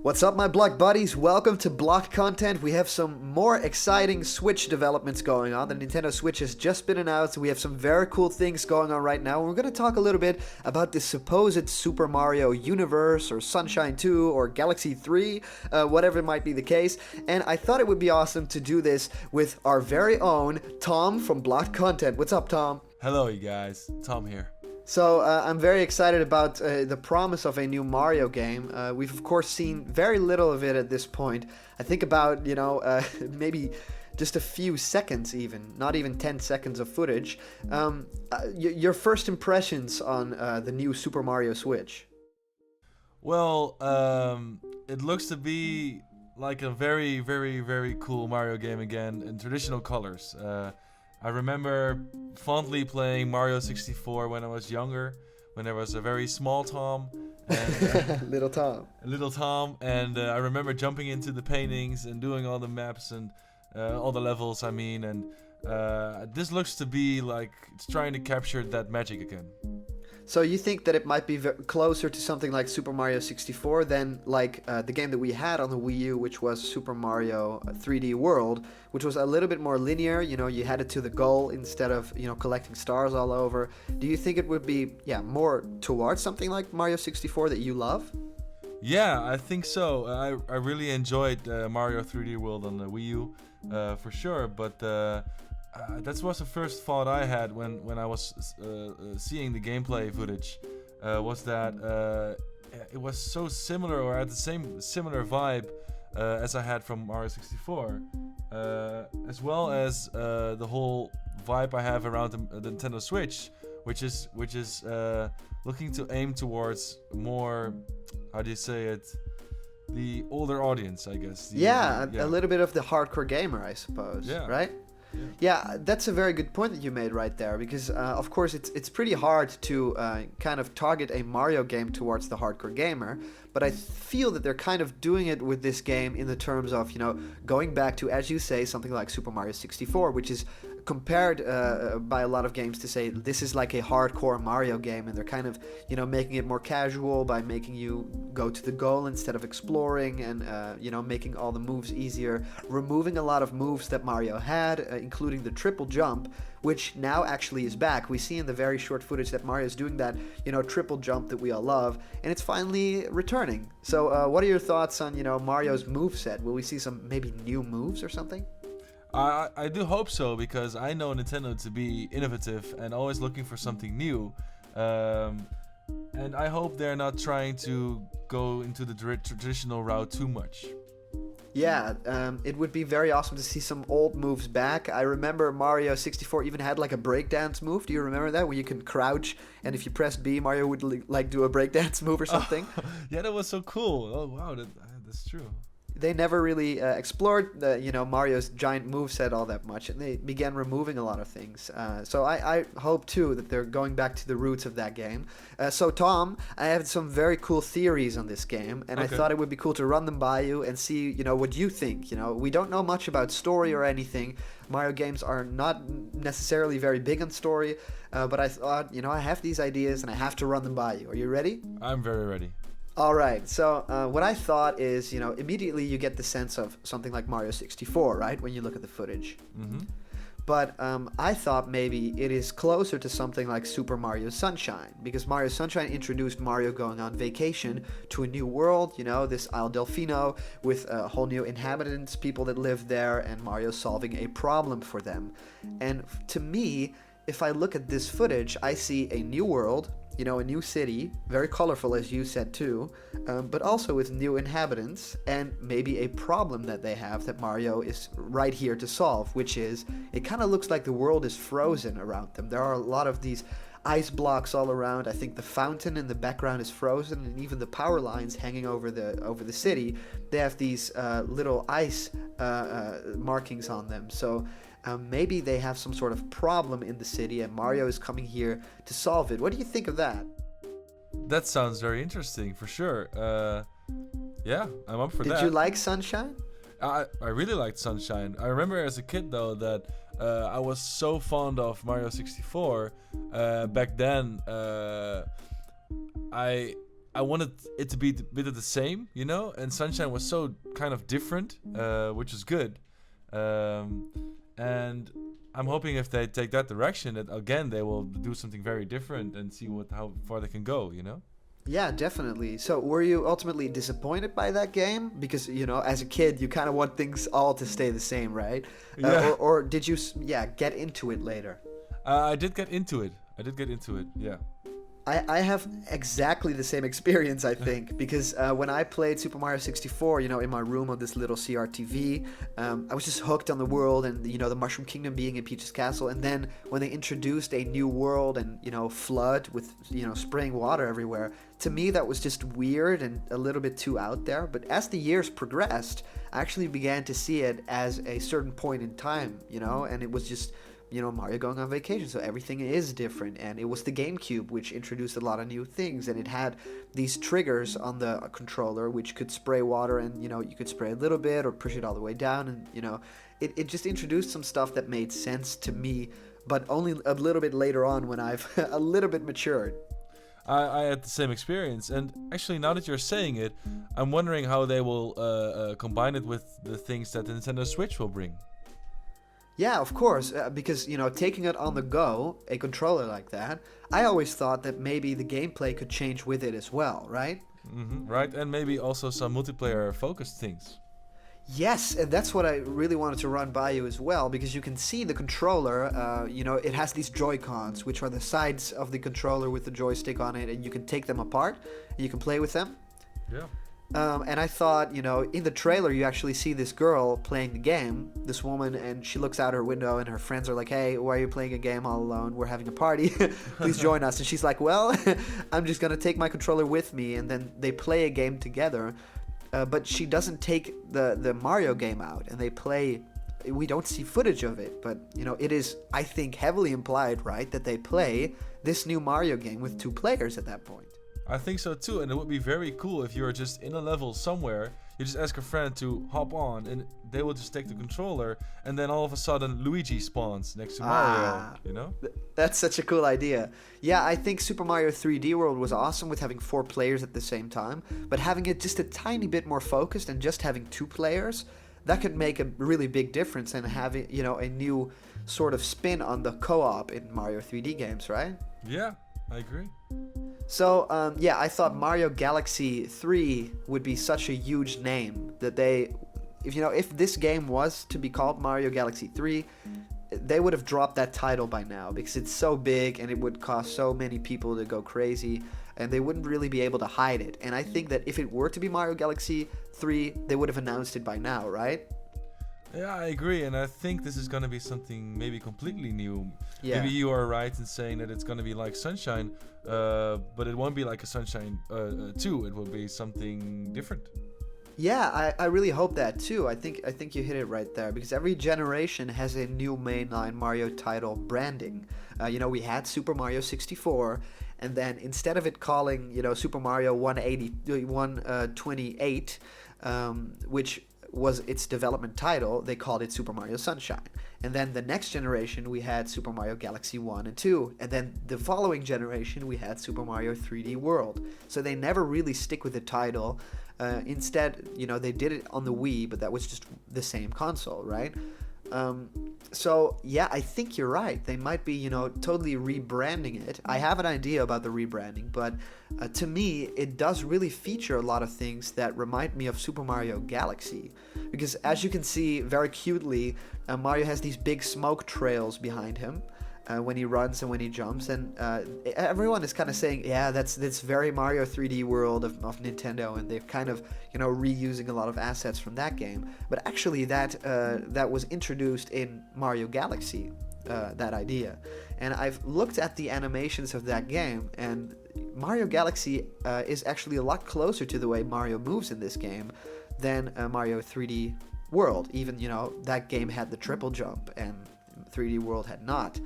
What's up, my Block buddies? Welcome to Blocked Content. We have some more exciting Switch developments going on. The Nintendo Switch has just been announced. We have some very cool things going on right now. We're going to talk a little bit about the supposed Super Mario universe, or Sunshine 2, or Galaxy 3, whatever might be the case. And I thought it would be awesome to do this with our very own Tom from Blocked Content. What's up, Tom? Hello, you guys. Tom here. So I'm very excited about the promise of a new Mario game. We've of course seen very little of it at this point. I think about, maybe just a few seconds even, not even 10 seconds of footage. Your first impressions on the new Super Mario Switch? Well, it looks to be like a very, very, very cool Mario game again in traditional colors. I remember fondly playing Mario 64 when I was younger, when there was a very small Tom. And, Little Tom. Little Tom, and I remember jumping into the paintings and doing all the maps and all the levels, and this looks to be like it's trying to capture that magic again. So you think that it might be closer to something like Super Mario 64 than like the game that we had on the Wii U, which was Super Mario 3D World, which was a little bit more linear. You know, you headed to the goal instead of, collecting stars all over. Do you think it would be, more towards something like Mario 64 that you love? Yeah, I think so. I really enjoyed Mario 3D World on the Wii U, for sure, but that was the first thought I had when I was seeing the gameplay footage, was that it was so similar, or had the similar vibe as I had from Mario 64, as well as the whole vibe I have around the Nintendo Switch, which is looking to aim towards more, how do you say it, the older audience, I guess. A little bit of the hardcore gamer, I suppose. Yeah. Right? Yeah, that's a very good point that you made right there, because of course it's pretty hard to kind of target a Mario game towards the hardcore gamer, but I feel that they're kind of doing it with this game in the terms of, going back to, as you say, something like Super Mario 64, which is compared by a lot of games to say this is like a hardcore Mario game, and they're kind of, making it more casual by making you go to the goal instead of exploring, and, making all the moves easier, removing a lot of moves that Mario had, including the triple jump, which now actually is back. We see in the very short footage that Mario's doing that, triple jump that we all love, and it's finally returning. So what are your thoughts on, Mario's moveset? Will we see some maybe new moves or something? I do hope so, because I know Nintendo to be innovative and always looking for something new. And I hope they're not trying to go into the traditional route too much. Yeah, it would be very awesome to see some old moves back. I remember Mario 64 even had like a breakdance move. Do you remember that? Where you can crouch, and if you press B, Mario would like do a breakdance move or something. Yeah, that was so cool. Oh wow, that's true. They never really explored Mario's giant moveset all that much, and they began removing a lot of things. So I hope too that they're going back to the roots of that game. So Tom, I have some very cool theories on this game, and Okay. I thought it would be cool to run them by you and see what you think. We don't know much about story or anything. Mario games are not necessarily very big on story, but I thought I have these ideas and I have to run them by you. Are you ready? I'm very ready. All right, so what I thought is, immediately you get the sense of something like Mario 64, right, when you look at the footage. Mm-hmm. But I thought maybe it is closer to something like Super Mario Sunshine, because Mario Sunshine introduced Mario going on vacation to a new world, this Isle Delfino, with whole new inhabitants, people that live there, and Mario solving a problem for them. And to me, if I look at this footage, I see a new world, a new city, very colorful as you said too, but also with new inhabitants, and maybe a problem that they have that Mario is right here to solve, which is, it kind of looks like the world is frozen around them. There are a lot of these ice blocks all around. I think the fountain in the background is frozen, and even the power lines hanging over the city, they have these little ice markings on them. So maybe they have some sort of problem in the city, and Mario is coming here to solve it. What do you think of that? That sounds very interesting, for sure. Yeah, I'm up for that. Did you like Sunshine? I really liked Sunshine. I remember as a kid, though, that I was so fond of Mario 64. Back then, I I wanted it to be a bit of the same, you know. And Sunshine was so kind of different, which is good. And I'm hoping if they take that direction, that again they will do something very different and see how far they can go, you know. Yeah, definitely. So, were you ultimately disappointed by that game? Because, as a kid, you kind of want things all to stay the same, right? Yeah. Or did you, get into it later? I did get into it. Yeah. I have exactly the same experience, I think, because when I played Super Mario 64, in my room on this little CRTV, I was just hooked on the world and, the Mushroom Kingdom being in Peach's Castle. And then when they introduced a new world and, flood with, spraying water everywhere, to me that was just weird and a little bit too out there. But as the years progressed, I actually began to see it as a certain point in time, and it was just... Mario going on vacation, so everything is different. And it was the GameCube which introduced a lot of new things, and it had these triggers on the controller which could spray water, and you could spray a little bit or push it all the way down, and it just introduced some stuff that made sense to me, but only a little bit later on when I've a little bit matured. I had the same experience, and actually now that you're saying it, I'm wondering how they will combine it with the things that the Nintendo Switch will bring. Yeah, of course, because, taking it on the go, a controller like that, I always thought that maybe the gameplay could change with it as well, right? Mm-hmm, right, and maybe also some multiplayer-focused things. Yes, and that's what I really wanted to run by you as well, because you can see the controller, it has these Joy-Cons, which are the sides of the controller with the joystick on it, and you can take them apart, and you can play with them. Yeah. And I thought, in the trailer, you actually see this girl playing the game, this woman, and she looks out her window, and her friends are like, hey, why are you playing a game all alone? We're having a party. Please join us. And she's like, well, I'm just going to take my controller with me. And then they play a game together. But she doesn't take the Mario game out, and they play... We don't see footage of it, but, it is, I think, heavily implied, right, that they play this new Mario game with 2 players at that point. I think so too, and it would be very cool if you're just in a level somewhere, you just ask a friend to hop on, and they will just take the controller, and then all of a sudden Luigi spawns next to Mario, That's such a cool idea. Yeah, I think Super Mario 3D World was awesome with having 4 players at the same time, but having it just a tiny bit more focused and just having 2 players, that could make a really big difference and having, a new sort of spin on the co-op in Mario 3D games, right? Yeah, I agree. So, I thought Mario Galaxy 3 would be such a huge name that if this game was to be called Mario Galaxy 3, they would have dropped that title by now because it's so big and it would cause so many people to go crazy and they wouldn't really be able to hide it. And I think that if it were to be Mario Galaxy 3, they would have announced it by now, right? Yeah, I agree, and I think this is going to be something maybe completely new. Yeah. Maybe you are right in saying that it's going to be like Sunshine, but it won't be like a Sunshine 2. It will be something different. Yeah, I really hope that too. I think you hit it right there because every generation has a new mainline Mario title branding. We had Super Mario 64, and then instead of it calling Super Mario 128, which was its development title, they called it Super Mario Sunshine. And then the next generation, we had Super Mario Galaxy 1 and 2. And then the following generation, we had Super Mario 3D World. So they never really stick with the title. Instead, they did it on the Wii, but that was just the same console, right? So, yeah, I think you're right. They might be, totally rebranding it. I have an idea about the rebranding, but to me, it does really feature a lot of things that remind me of Super Mario Galaxy. Because as you can see very cutely, Mario has these big smoke trails behind him. When he runs and when he jumps, and everyone is kind of saying, yeah, that's very Mario 3D World of Nintendo, and they're kind of reusing a lot of assets from that game. But actually, that was introduced in Mario Galaxy, that idea. And I've looked at the animations of that game, and Mario Galaxy is actually a lot closer to the way Mario moves in this game than Mario 3D World. Even that game had the triple jump, and 3D World had not.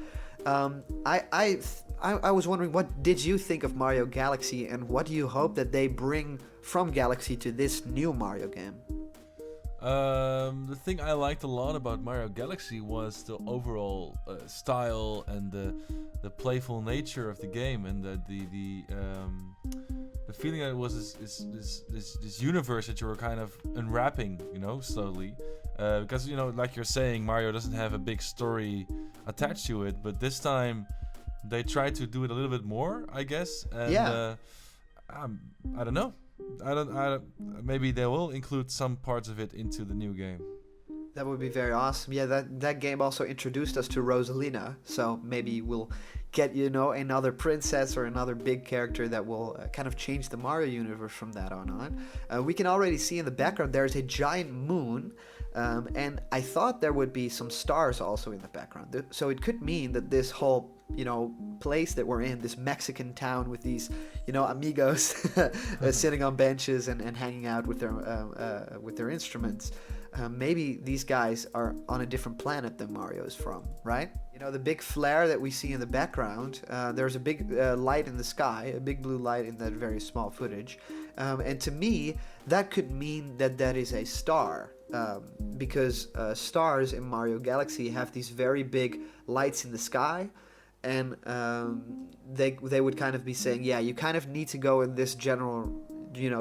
I was wondering, what did you think of Mario Galaxy, and what do you hope that they bring from Galaxy to this new Mario game? The thing I liked a lot about Mario Galaxy was the overall style and the playful nature of the game, and the the feeling that it was this universe that you were kind of unwrapping, slowly. Because like you're saying, Mario doesn't have a big story attached to it, but this time they tried to do it a little bit more, I guess. And I don't know. I don't. Maybe they will include some parts of it into the new game. That would be very awesome. Yeah, that game also introduced us to Rosalina, so maybe we'll get another princess or another big character that will kind of change the Mario universe from that on. We can already see in the background there is a giant moon, and I thought there would be some stars also in the background. So it could mean that this whole place that we're in, this Mexican town with these amigos sitting on benches and hanging out with their instruments. Maybe these guys are on a different planet than Mario is from, right? The big flare that we see in the background, there's a big light in the sky, a big blue light in that very small footage. And to me, that could mean that is a star. Because stars in Mario Galaxy have these very big lights in the sky. And they would kind of be saying, yeah, you kind of need to go in this general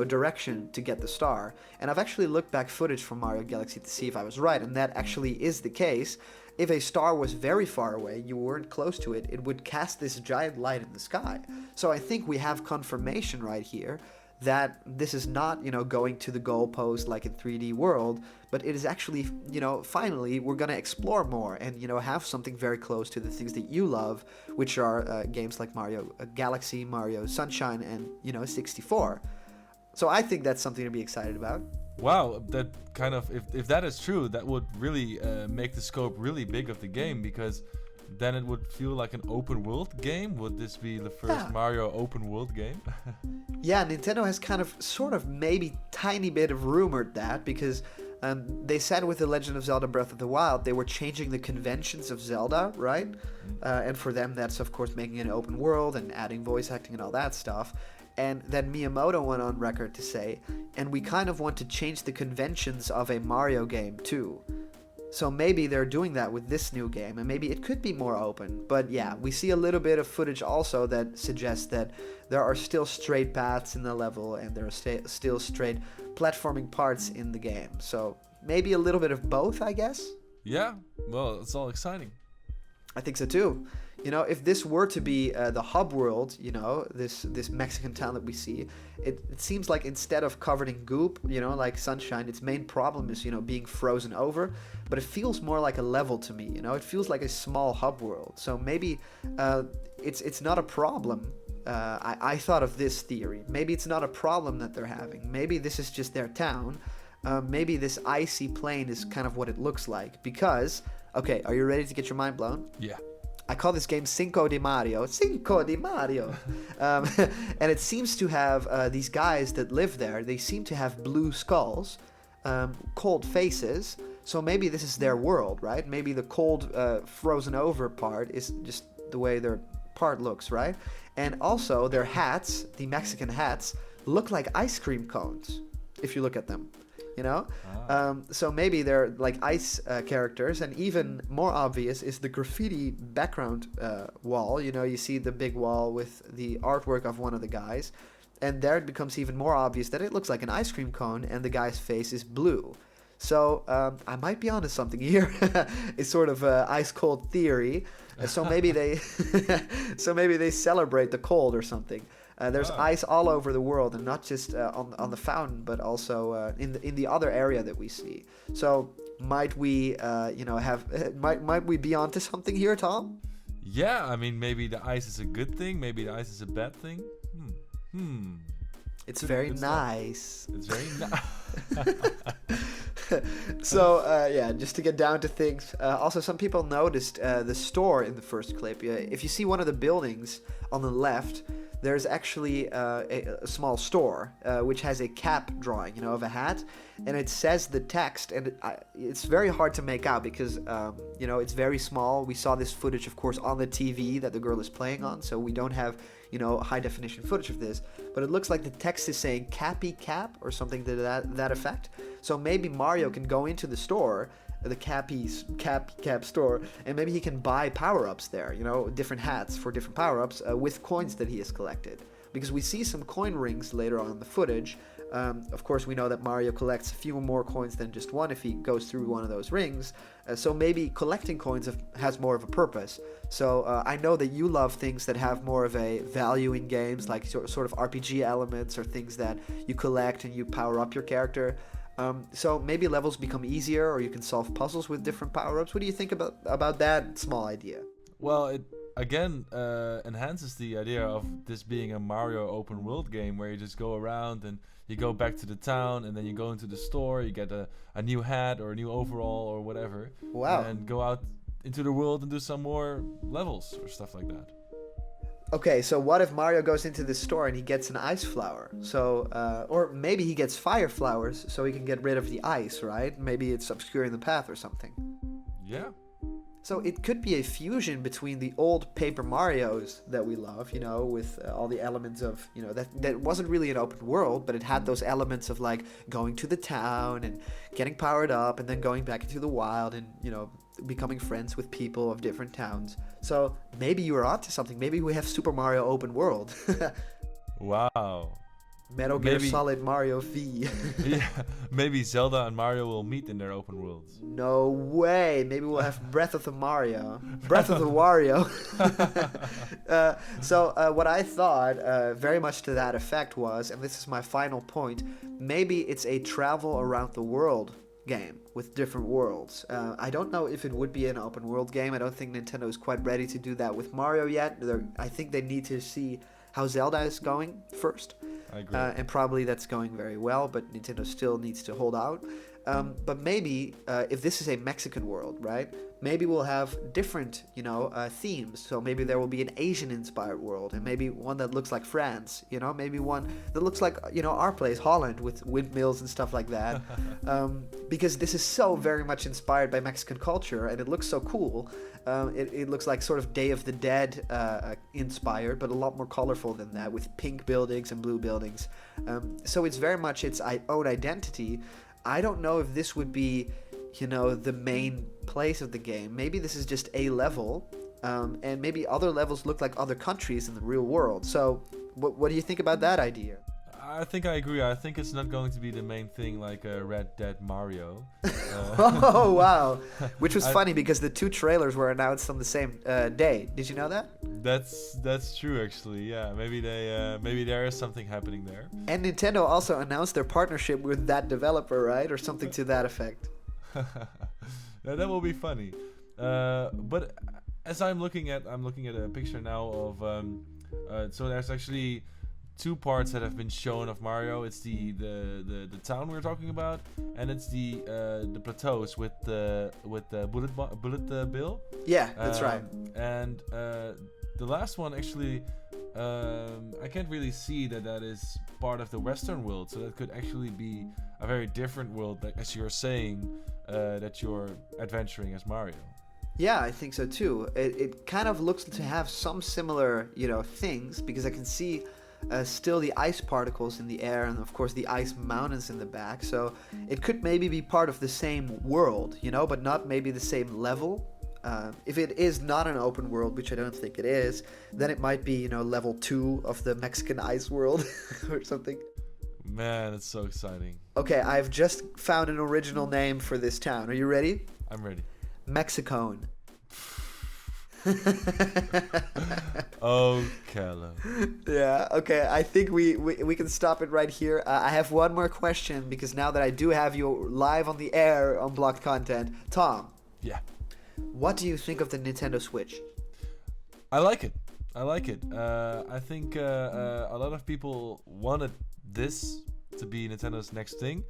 direction to get the star. And I've actually looked back footage from Mario Galaxy to see if I was right, and that actually is the case. If a star was very far away, you weren't close to it, it would cast this giant light in the sky. So I think we have confirmation right here that this is not, going to the goalpost like in 3D World, but it is actually, finally we're going to explore more and, have something very close to the things that you love, which are games like Mario Galaxy, Mario Sunshine, and, 64. So I think that's something to be excited about. Wow, that kind of, if that is true, that would really make the scope really big of the game, because then it would feel like an open world game. Would this be the first Mario open world game? Yeah, Nintendo has sort of maybe tiny bit of rumored that, because they said with The Legend of Zelda Breath of the Wild they were changing the conventions of Zelda, right? And for them that's of course making it an open world and adding voice acting and all that stuff. And then Miyamoto went on record to say, and we kind of want to change the conventions of a Mario game too. So maybe they're doing that with this new game, and maybe it could be more open. But yeah, we see a little bit of footage also that suggests that there are still straight paths in the level, and there are still straight platforming parts in the game. So maybe a little bit of both, I guess? Yeah, well, it's all exciting. I think so too. If this were to be the hub world, this Mexican town that we see, it seems like instead of covered in goop, like Sunshine, its main problem is, being frozen over. But it feels more like a level to me, It feels like a small hub world. So maybe it's not a problem. I thought of this theory. Maybe it's not a problem that they're having. Maybe this is just their town. Maybe this icy plain is kind of what it looks like. Because, okay, are you ready to get your mind blown? Yeah. I call this game Cinco de Mario. Cinco de Mario. And it seems to have these guys that live there. They seem to have blue skulls, cold faces. So maybe this is their world, right? Maybe the cold, frozen over part is just the way their part looks, right? And also their hats, the Mexican hats, look like ice cream cones if you look at them. So maybe they're like ice characters, and even more obvious is the graffiti background wall. You see the big wall with the artwork of one of the guys, and there it becomes even more obvious that it looks like an ice cream cone and the guy's face is blue. So I might be onto something here. It's sort of ice cold theory. So maybe they celebrate the cold or something. There's ice all over the world, and not just on the fountain, but also in the other area that we see. So might we, might we be onto something here, Tom? Yeah, I mean, maybe the ice is a good thing. Maybe the ice is a bad thing. It's very nice. It's very nice. So, just to get down to things, also some people noticed the store in the first clip. If you see one of the buildings on the left, there's actually a small store which has a cap drawing, of a hat, and it says the text, and it's very hard to make out because, it's very small. We saw this footage, of course, on the TV that the girl is playing on, so we don't have, high definition footage of this, but it looks like the text is saying Cappy Cap or something to that effect. So maybe Mario can go into the store, the Cap store, and maybe he can buy power-ups there, different hats for different power-ups with coins that he has collected. because we see some coin rings later on in the footage. Of course, we know that Mario collects a few more coins than just one if he goes through one of those rings. So maybe collecting coins has more of a purpose. So I know that you love things that have more of a value in games, like sort of RPG elements or things that you collect and you power up your character. So maybe levels become easier, or you can solve puzzles with different power-ups. What do you think about that small idea? Well, it again enhances the idea of this being a Mario open world game where you just go around and you go back to the town, and then you go into the store, you get a new hat or a new overall or whatever. Wow. And go out into the world and do some more levels or stuff like that. Okay, so what if Mario goes into this store and he gets an ice flower? So, or maybe he gets fire flowers so he can get rid of the ice, right? Maybe it's obscuring the path or something. Yeah. So it could be a fusion between the old Paper Marios that we love, with all the elements of, that wasn't really an open world, but it had those elements of like going to the town and getting powered up and then going back into the wild and, becoming friends with people of different towns. So maybe you were onto something. Maybe we have Super Mario open world. Wow. Metal Gear Solid Mario V. Yeah, maybe Zelda and Mario will meet in their open worlds. No way. Maybe we'll have Breath of the Mario. Breath of the Wario. So what I thought very much to that effect was, and this is my final point, maybe it's a travel around the world game with different worlds. I don't know if it would be an open world game. I don't think Nintendo is quite ready to do that with Mario yet. I think they need to see how Zelda is going first. I agree. And probably that's going very well, but Nintendo still needs to hold out. But maybe if this is a Mexican world, right? Maybe we'll have different, themes. So maybe there will be an Asian-inspired world, and maybe one that looks like France. Maybe one that looks like our place, Holland, with windmills and stuff like that. Because this is so very much inspired by Mexican culture, and it looks so cool. It looks like sort of Day of the Dead inspired, but a lot more colorful than that, with pink buildings and blue buildings. So it's very much its own identity. I don't know if this would be, the main place of the game. Maybe this is just a level, and maybe other levels look like other countries in the real world. So what do you think about that idea? I think I agree. I think it's not going to be the main thing like Red Dead Mario. Oh, wow. Which was funny because the two trailers were announced on the same day. Did you know that? That's true, actually. Yeah, maybe there is something happening there. And Nintendo also announced their partnership with that developer, right? Or something to that effect. Yeah, that will be funny. But as I'm looking at a picture now of so there's actually two parts that have been shown of Mario. It's the town we're talking about, and it's the plateaus with the bullet bill. Yeah, that's right. And the last one actually, I can't really see that is part of the Western world. So that could actually be a very different world, like, as you're saying, that you're adventuring as Mario. Yeah, I think so too. It kind of looks to have some similar, things, because I can see still the ice particles in the air, and of course the ice mountains in the back. So it could maybe be part of the same world, but not maybe the same level. If it is not an open world, which I don't think it is, then it might be, level 2 of the Mexican ice world or something. Man, it's so exciting. Okay, I've just found an original name for this town. Are you ready? I'm ready. Mexicone. Oh, Callum. Yeah, okay, I think we can stop it right here. I have one more question, because now that I do have you live on the air on Blocked Content. Tom. Yeah. What do you think of the Nintendo Switch? I like it. I think a lot of people wanted this to be Nintendo's next thing.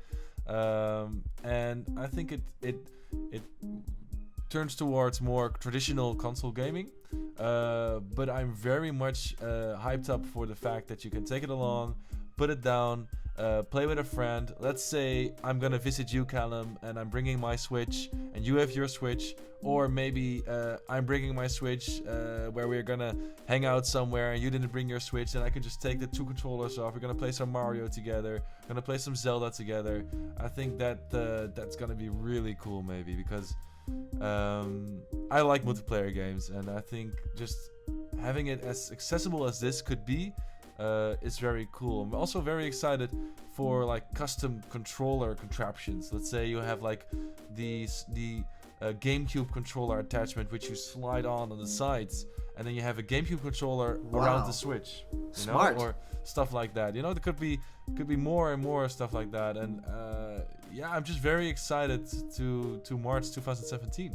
And I think it turns towards more traditional console gaming, but I'm very much hyped up for the fact that you can take it along, put it down, play with a friend. Let's say I'm gonna visit you, Callum, and I'm bringing my Switch, and you have your Switch, or maybe I'm bringing my Switch where we're gonna hang out somewhere, and you didn't bring your Switch, and I could just take the two controllers off. We're gonna play some Mario together, gonna play some Zelda together. I think that's gonna be really cool, maybe, because I like multiplayer games, and I think just having it as accessible as this could be, is very cool. I'm also very excited for like custom controller contraptions. Let's say you have like the GameCube controller attachment, which you slide on the sides, and then you have a GameCube controller around the Switch. Smart. Or stuff like that. There could be more and more stuff like that. And yeah, I'm just very excited to March 2017.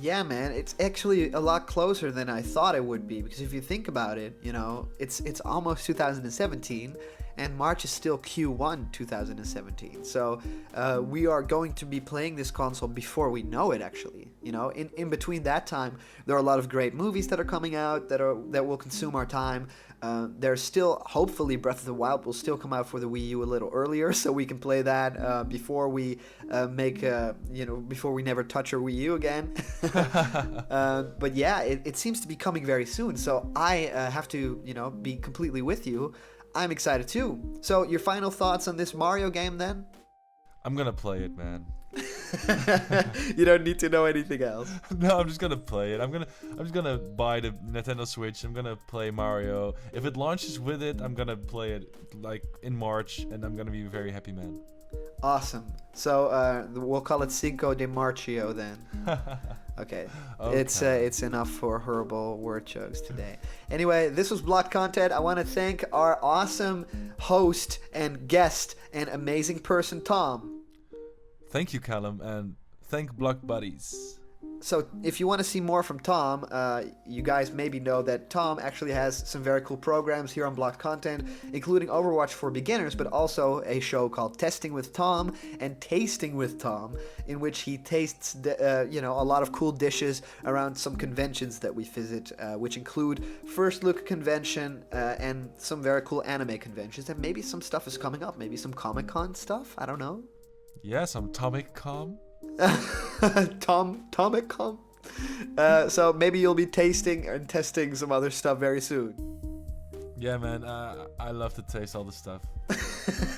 Yeah, man, it's actually a lot closer than I thought it would be, because if you think about it, it's almost 2017, and March is still Q1 2017. So we are going to be playing this console before we know it, actually. In between that time, there are a lot of great movies that are coming out that will consume our time. There's still, hopefully, Breath of the Wild will still come out for the Wii U a little earlier, so we can play that before we before we never touch our Wii U again. But yeah, it seems to be coming very soon, so I have to, be completely with you. I'm excited too. So your final thoughts on this Mario game then? I'm gonna play it, man. You don't need to know anything else. No, I'm just gonna play it. I'm just gonna buy the Nintendo Switch. I'm gonna play Mario. If it launches with it, I'm gonna play it like in March, and I'm gonna be a very happy man. Awesome. So we'll call it Cinco de Marchio then. Okay. It's enough for horrible word jokes today. Anyway, this was Blocked Content. I want to thank our awesome host and guest and amazing person, Tom. Thank you, Callum, and thank Block Buddies. So if you want to see more from Tom, you guys maybe know that Tom actually has some very cool programs here on Blocked Content, including Overwatch for beginners, but also a show called Testing with Tom and Tasting with Tom, in which he tastes a lot of cool dishes around some conventions that we visit, which include First Look Convention and some very cool anime conventions, and maybe some stuff is coming up, maybe some Comic-Con stuff, I don't know. Yeah, some Comic-Con. Tomic-Con. So maybe you'll be tasting and testing some other stuff very soon. Yeah, man, I love to taste all the stuff.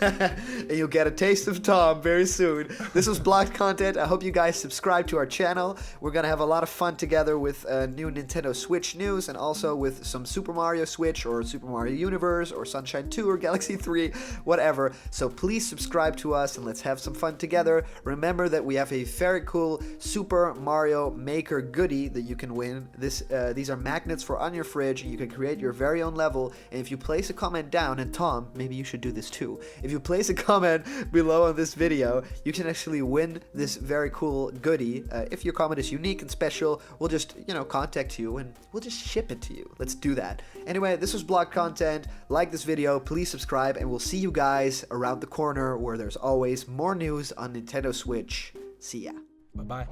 And you'll get a taste of Tom very soon. This was Blocked Content. I hope you guys subscribe to our channel. We're going to have a lot of fun together with new Nintendo Switch news, and also with some Super Mario Switch or Super Mario Universe or Sunshine 2 or Galaxy 3, whatever. So please subscribe to us and let's have some fun together. Remember that we have a very cool Super Mario Maker goodie that you can win. These are magnets for on your fridge. You can create your very own level, and if you place a comment down, and Tom, maybe you should do this too. If you place a comment below on this video, you can actually win this very cool goodie. If your comment is unique and special, we'll just, contact you and we'll just ship it to you. Let's do that. Anyway, this was Blocked Content. Like this video, please subscribe, and we'll see you guys around the corner where there's always more news on Nintendo Switch. See ya. Bye-bye.